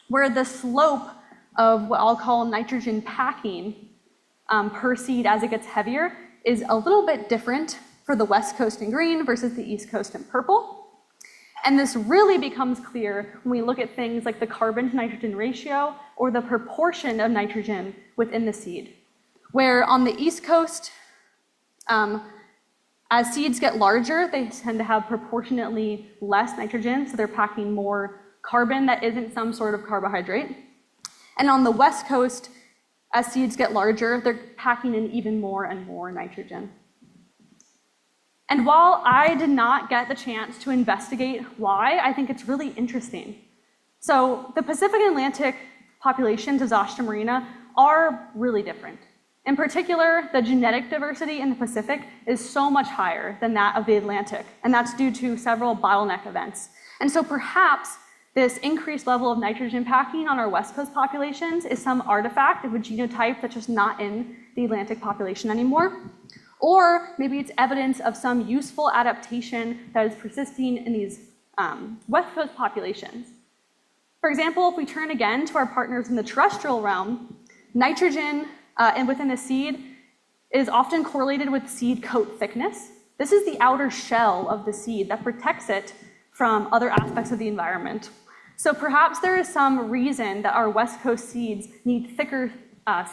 where the slope of what I'll call nitrogen packing per seed as it gets heavier is a little bit different for the West Coast in green versus the East Coast in purple. And this really becomes clear when we look at things like the carbon to nitrogen ratio or the proportion of nitrogen within the seed, where on the East Coast, as seeds get larger, they tend to have proportionately less nitrogen, so they're packing more carbon that isn't some sort of carbohydrate. And on the West Coast, as seeds get larger, they're packing in even more and more nitrogen. And while I did not get the chance to investigate why, I think it's really interesting. So the Pacific and Atlantic populations of Zostera marina are really different. In particular, the genetic diversity in the Pacific is so much higher than that of the Atlantic, and that's due to several bottleneck events. And so perhaps this increased level of nitrogen packing on our West Coast populations is some artifact of a genotype that's just not in the Atlantic population anymore. Or maybe it's evidence of some useful adaptation that is persisting in these West Coast populations. For example, if we turn again to our partners in the terrestrial realm, nitrogen and within the seed is often correlated with seed coat thickness. This is the outer shell of the seed that protects it from other aspects of the environment. So perhaps there is some reason that our West Coast seeds need thicker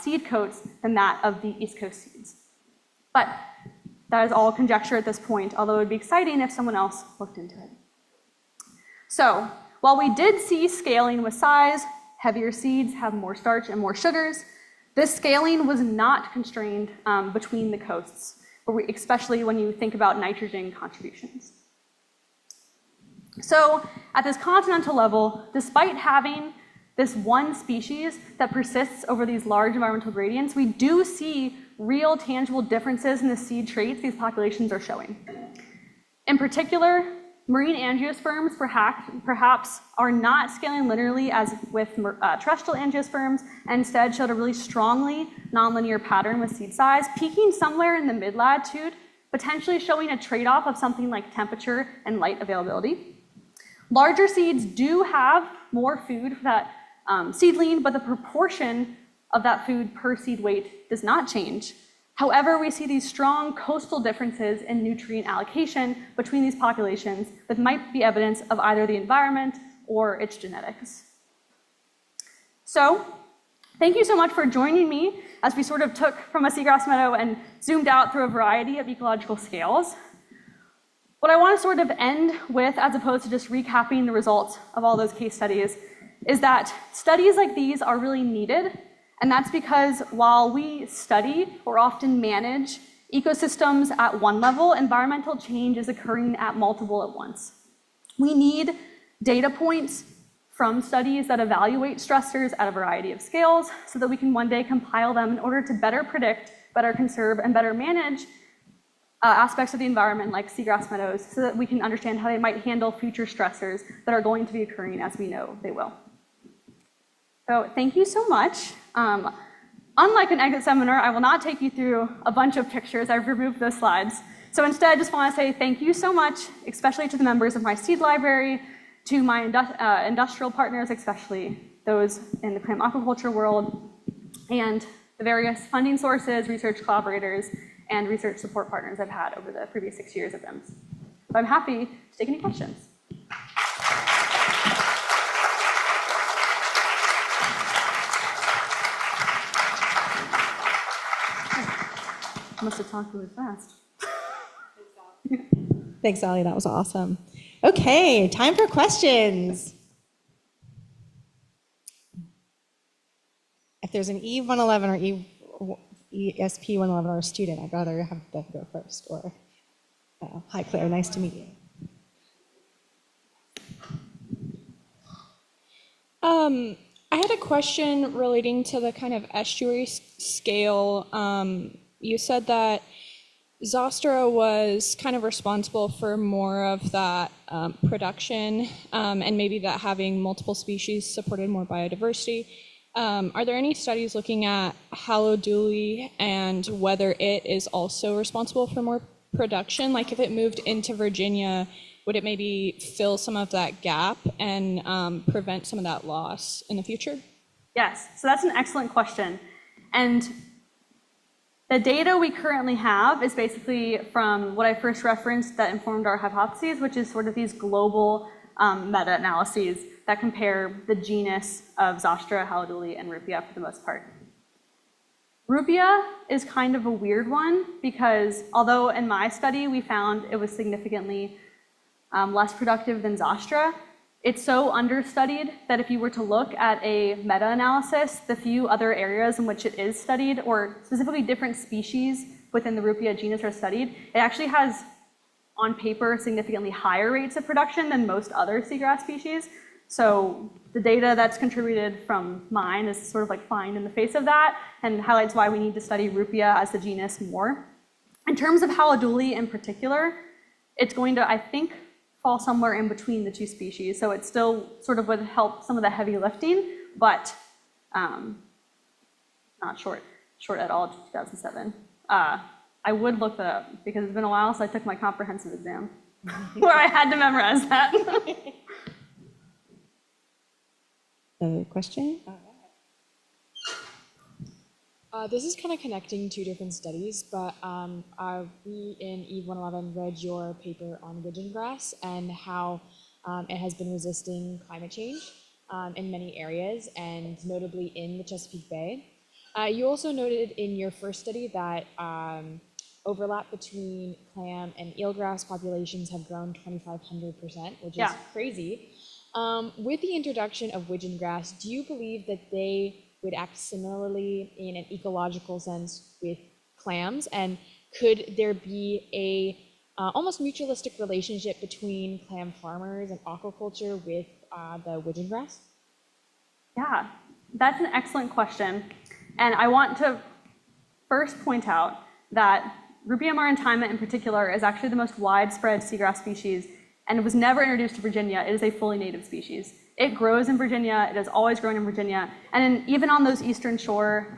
seed coats than that of the East Coast seeds. But that is all conjecture at this point, although it would be exciting if someone else looked into it. So while we did see scaling with size, heavier seeds have more starch and more sugars, this scaling was not constrained between the coasts, especially when you think about nitrogen contributions. So at this continental level, despite having this one species that persists over these large environmental gradients, we do see real tangible differences in the seed traits these populations are showing. In particular, marine angiosperms perhaps are not scaling linearly as with terrestrial angiosperms, and instead showed a really strongly nonlinear pattern with seed size, peaking somewhere in the mid-latitude, potentially showing a trade-off of something like temperature and light availability. Larger seeds do have more food for that seedling, but the proportion of that food per seed weight does not change. However, we see these strong coastal differences in nutrient allocation between these populations that might be evidence of either the environment or its genetics. So, thank you so much for joining me as we sort of took from a seagrass meadow and zoomed out through a variety of ecological scales. What I want to sort of end with, as opposed to just recapping the results of all those case studies, is that studies like these are really needed. And that's because while we study or often manage ecosystems at one level, environmental change is occurring at multiple at once. We need data points from studies that evaluate stressors at a variety of scales so that we can one day compile them in order to better predict better conserve, and better manage aspects of the environment like seagrass meadows so that we can understand how they might handle future stressors that are going to be occurring as we know they will. So thank you so much. Unlike an exit seminar, I will not take you through a bunch of pictures. I've removed those slides. So instead, I just want to say thank you so much, especially to the members of my seed library, to my industrial partners, especially those in the clam aquaculture world, and the various funding sources, research collaborators, and research support partners I've had over the previous 6 years of them. So I'm happy to take any questions. I must have talked really fast. Thanks, Allie. That was awesome. Okay, time for questions. If there's an E111 or ESP111 or a student, I'd rather have them go first. Or, hi, Claire. Nice to meet you. I had a question relating to the kind of estuary scale. You said that Zostra was kind of responsible for more of that production, and maybe that having multiple species supported more biodiversity. Are there any studies looking at Haloduli and whether it is also responsible for more production? Like if it moved into Virginia, would it maybe fill some of that gap and prevent some of that loss in the future? Yes, so that's an excellent question. And the data we currently have is basically from what I first referenced that informed our hypotheses, which is sort of these global meta-analyses that compare the genus of Zostra, Haloduli, and Rupia for the most part. Rupia is kind of a weird one because although in my study we found it was significantly less productive than Zostra, it's so understudied that if you were to look at a meta-analysis, the few other areas in which it is studied, or specifically different species within the Rupia genus are studied, it actually has, on paper, significantly higher rates of production than most other seagrass species. So the data that's contributed from mine is sort of like flying in the face of that and highlights why we need to study Rupia as the genus more. In terms of Haloduli in particular, it's going to, I think, fall somewhere in between the two species. So it still sort of would help some of the heavy lifting, but not short at all, 2007. I would look that up because it's been a while since I took my comprehensive exam where I had to memorize that. Another question? This is kind of connecting two different studies, but we in E111 read your paper on widgeon grass and how it has been resisting climate change in many areas, and notably in the Chesapeake Bay. You also noted in your first study that overlap between clam and eelgrass populations have grown 2,500%, which is crazy. With the introduction of widgeon grass, do you believe that they would act similarly in an ecological sense with clams? And could there be a almost mutualistic relationship between clam farmers and aquaculture with the widgeon grass? Yeah, that's an excellent question. And I want to first point out that Rupia maritima in particular is actually the most widespread seagrass species, and it was never introduced to Virginia. It is a fully native species. It grows in Virginia, it has always grown in Virginia, and even on those eastern shore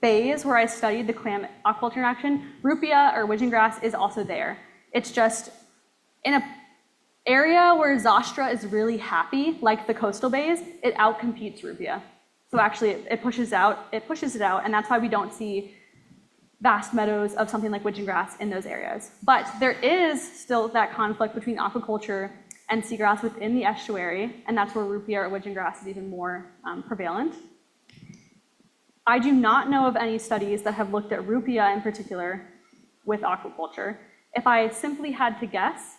bays where I studied the clam aquaculture in action, Rupia or widgeon grass is also there. It's just in an area where Zostra is really happy, like the coastal bays, it outcompetes Rupia. So actually it pushes it out, and that's why we don't see vast meadows of something like widgeon grass in those areas. But there is still that conflict between aquaculture and seagrass within the estuary, and that's where Rupia or widgeon grass is even more prevalent. I do not know of any studies that have looked at Rupia in particular with aquaculture. If I simply had to guess,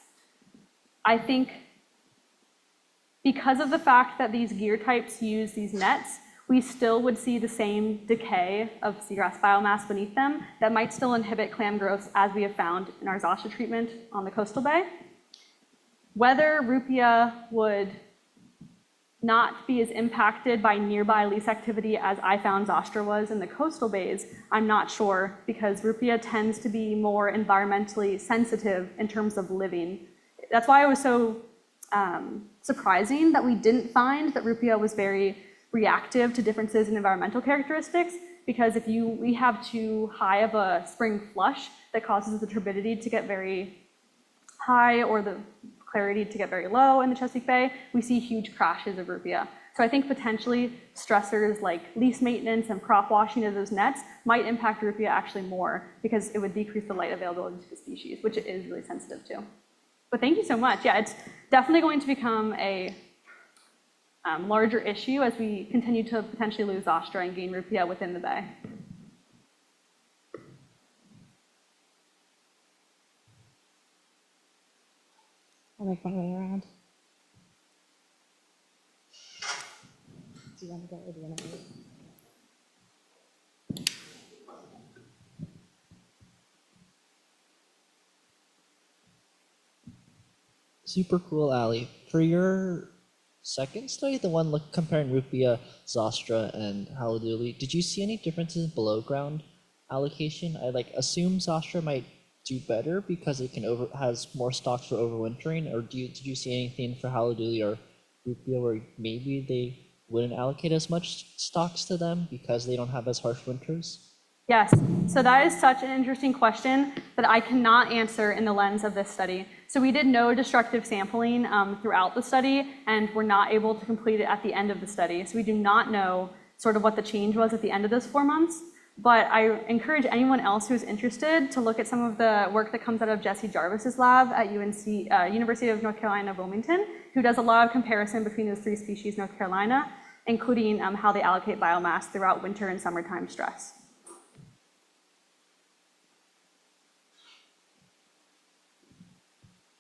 I think because of the fact that these gear types use these nets, we still would see the same decay of seagrass biomass beneath them that might still inhibit clam growth as we have found in our Zostra treatment on the coastal bay. Whether Rupia would not be as impacted by nearby leaf activity as I found Zostra was in the coastal bays, I'm not sure, because Rupia tends to be more environmentally sensitive in terms of living. That's why it was so surprising that we didn't find that Rupia was very reactive to differences in environmental characteristics, because if we have too high of a spring flush that causes the turbidity to get very high or the clarity to get very low in the Chesapeake Bay, we see huge crashes of Rupia. So I think potentially stressors like lease maintenance and crop washing of those nets might impact Rupia actually more, because it would decrease the light availability to the species, which it is really sensitive to. But thank you so much. Yeah, it's definitely going to become a larger issue as we continue to potentially lose Zostra and gain Rupia within the bay. I'll make my way around. Do you want to go or do you want to move? Super cool, Ali. For your second study, the one comparing Rupia, Zostra, and Haliduli, did you see any differences in below ground allocation? I assume Zostra might do better because it has more stocks for overwintering, or did you see anything for Haliduli or Rupia where maybe they wouldn't allocate as much stocks to them because they don't have as harsh winters? Yes, so that is such an interesting question that I cannot answer in the lens of this study. So we did no destructive sampling throughout the study, and we're not able to complete it at the end of the study. So we do not know sort of what the change was at the end of those 4 months. But I encourage anyone else who's interested to look at some of the work that comes out of Jesse Jarvis's lab at University of North Carolina, Wilmington, who does a lot of comparison between those 3 species in North Carolina, including how they allocate biomass throughout winter and summertime stress.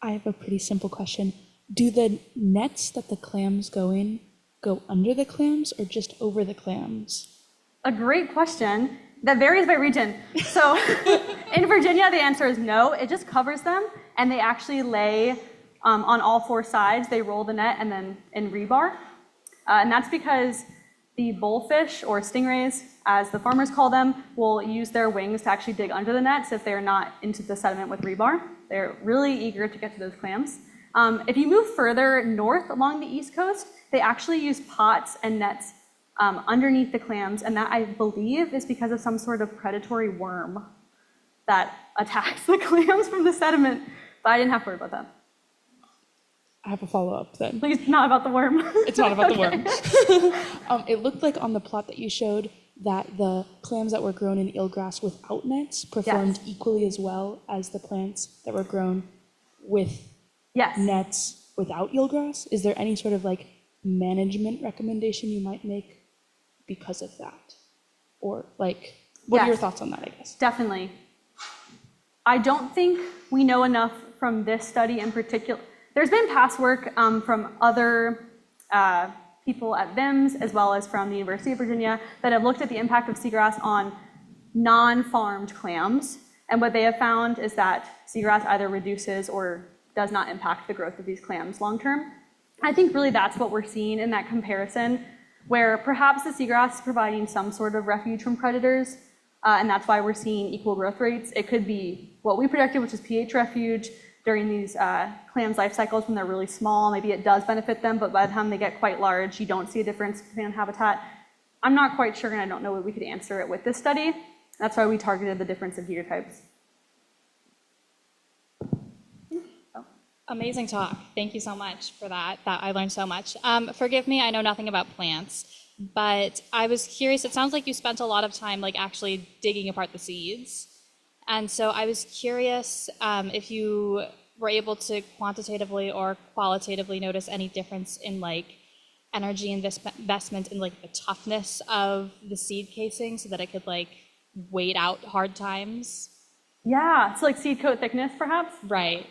I have a pretty simple question. Do the nets that the clams go in go under the clams or just over the clams? A great question. That varies by region. So in Virginia, the answer is no. It just covers them, and they actually lay on all 4 sides. They roll the net and then in rebar. And that's because the bullfish, or stingrays, as the farmers call them, will use their wings to actually dig under the nets if they're not into the sediment with rebar. They're really eager to get to those clams. If you move further north along the East Coast, they actually use pots and nets underneath the clams, and that, I believe, is because of some sort of predatory worm that attacks the clams from the sediment. But I didn't have to worry about that. I have a follow-up then. Like, it's not about the worm. It's not about the worm. It looked like on the plot that you showed that the clams that were grown in eelgrass without nets performed Yes. equally as well as the plants that were grown with Yes. nets without eelgrass. Is there any sort of management recommendation you might make because of that? Or what are your Yes. thoughts on that, I guess? Definitely. I don't think we know enough from this study in particular. There's been past work from other people at VIMS, as well as from the University of Virginia, that have looked at the impact of seagrass on non-farmed clams. And what they have found is that seagrass either reduces or does not impact the growth of these clams long term. I think really that's what we're seeing in that comparison, where perhaps the seagrass is providing some sort of refuge from predators, and that's why we're seeing equal growth rates. It could be what we predicted, which is pH refuge during these clams' life cycles when they're really small. Maybe it does benefit them, but by the time they get quite large, you don't see a difference between habitat. I'm not quite sure, and I don't know what we could answer it with this study. That's why we targeted the difference in genotypes. Amazing talk. Thank you so much for that. I learned so much. Forgive me, I know nothing about plants, but I was curious. It sounds like you spent a lot of time actually digging apart the seeds. And so I was curious if you were able to quantitatively or qualitatively notice any difference in energy investment in the toughness of the seed casing so that it could wait out hard times. Yeah, so seed coat thickness, perhaps? Right.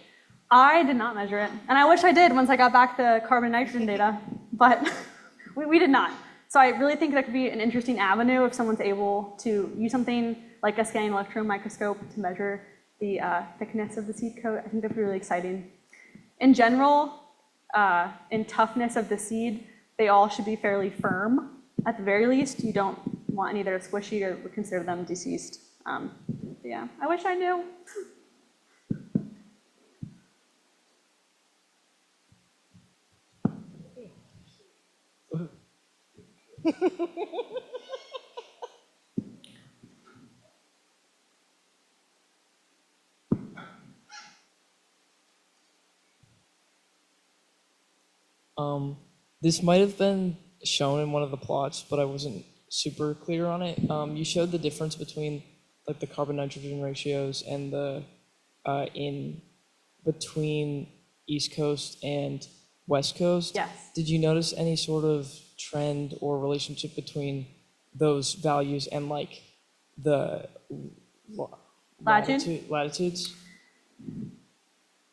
I did not measure it, and I wish I did once I got back the carbon and nitrogen data, but we did not. So I really think that could be an interesting avenue if someone's able to use something like a scanning electron microscope to measure the thickness of the seed coat. I think that'd be really exciting. In general, in toughness of the seed, they all should be fairly firm. At the very least, you don't want any that are squishy or would consider them deceased. Yeah, I wish I knew. This might have been shown in one of the plots, but I wasn't super clear on it. You showed the difference between like the carbon nitrogen ratios and the in between East Coast and West Coast. Yes. Did you notice any sort of trend or relationship between those values and like the latitudes?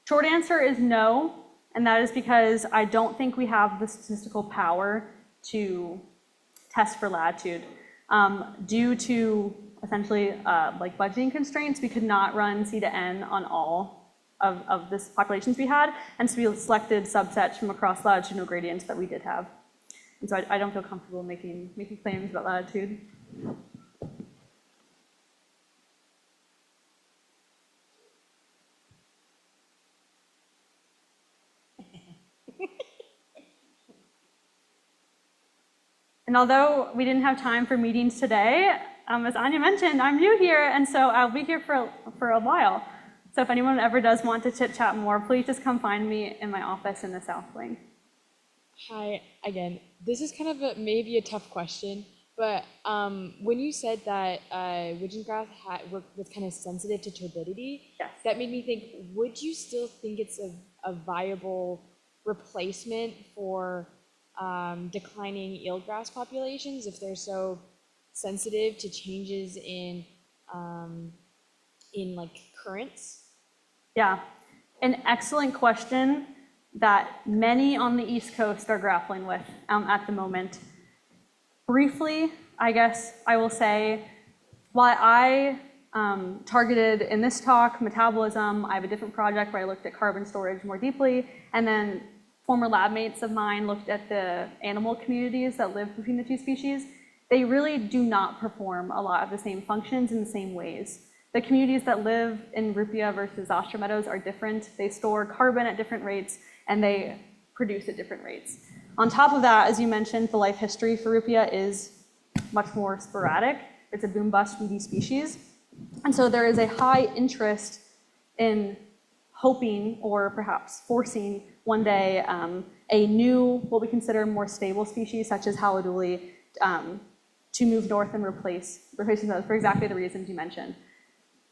Short answer is no, and that is because I don't think we have the statistical power to test for latitude. Due to essentially like budgeting constraints, we could not run C to N on all of this populations we had, and so we selected subsets from across latitudinal gradients that we did have. And so I don't feel comfortable making claims about latitude. And although we didn't have time for meetings today, as Anya mentioned, I'm new here, and so I'll be here for a while. So if anyone ever does want to chit-chat more, please just come find me in my office in the South Wing. Hi, again. This is kind of maybe a tough question, but when you said that Widgeon grass was kind of sensitive to turbidity, Yes. that made me think, would you still think it's a viable replacement for declining eelgrass populations if they're so sensitive to changes in like currents? Yeah, an excellent question that many on the East Coast are grappling with at the moment. Briefly, I guess I will say, while I targeted in this talk metabolism, I have a different project where I looked at carbon storage more deeply, and then former lab mates of mine looked at the animal communities that live between the two species. They really do not perform a lot of the same functions in the same ways. The communities that live in Rupia versus Zostra meadows are different. They store carbon at different rates, and they produce at different rates. On top of that, as you mentioned, the life history for Rupia is much more sporadic. It's a boom-bust weedy species. And so there is a high interest in hoping or perhaps forcing one day a new, what we consider more stable species, such as Haliduli, to move north and replacing those for exactly the reasons you mentioned.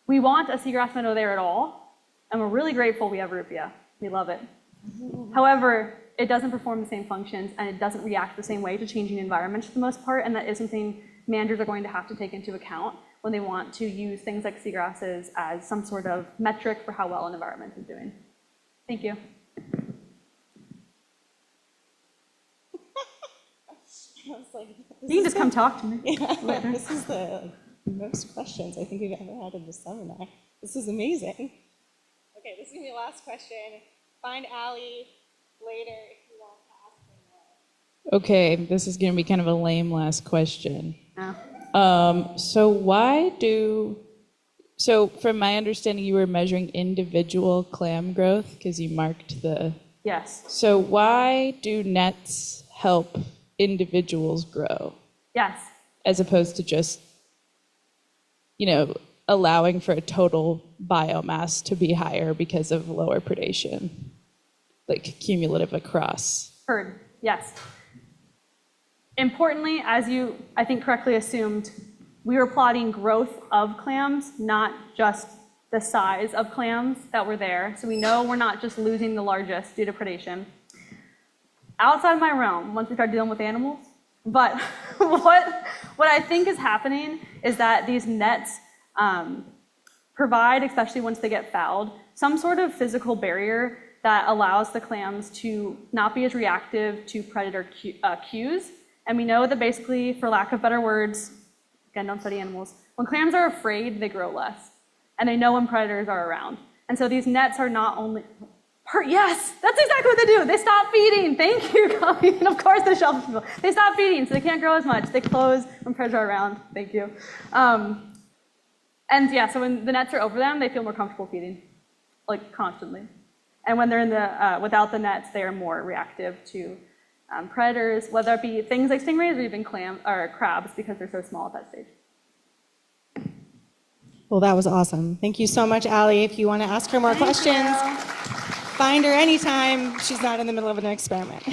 We want a seagrass meadow there at all, and we're really grateful we have Rupia. We love it. However, it doesn't perform the same functions, and it doesn't react the same way to changing environments for the most part, and that is something managers are going to have to take into account when they want to use things like seagrasses as some sort of metric for how well an environment is doing. Thank you. I was like, You can just come talk to me. yeah, this is the most questions I think we've ever had in this seminar. This is amazing. Okay, this is gonna be the last question. Find Allie later if you want to ask her more. Okay, this is going to be kind of a lame last question. No. So from my understanding, you were measuring individual clam growth because you marked the. Yes. So why do nets help individuals grow Yes. as opposed to just, allowing for a total biomass to be higher because of lower predation, like cumulative across? Heard. Yes. Importantly, as you, I think, correctly assumed, we were plotting growth of clams, not just the size of clams that were there. So we know we're not just losing the largest due to predation. Outside of my realm, once we start dealing with animals, but what I think is happening is that these nets provide, especially once they get fouled, some sort of physical barrier that allows the clams to not be as reactive to predator cues. And we know that basically, for lack of better words, again, don't study animals, when clams are afraid, they grow less. And they know when predators are around. And so these nets are not only Yes, that's exactly what they do. They stop feeding. Thank you, Coffee. And of course, the shellfish people. They stop feeding, so they can't grow as much. They close when predators are around. Thank you. And yeah, so when the nets are over them, they feel more comfortable feeding, like constantly. And when they're in the without the nets, they are more reactive to predators, whether it be things like stingrays or even crabs, because they're so small at that stage. Well, that was awesome. Thank you so much, Allie. If you want to ask her more questions, you. find her anytime. She's not in the middle of an experiment.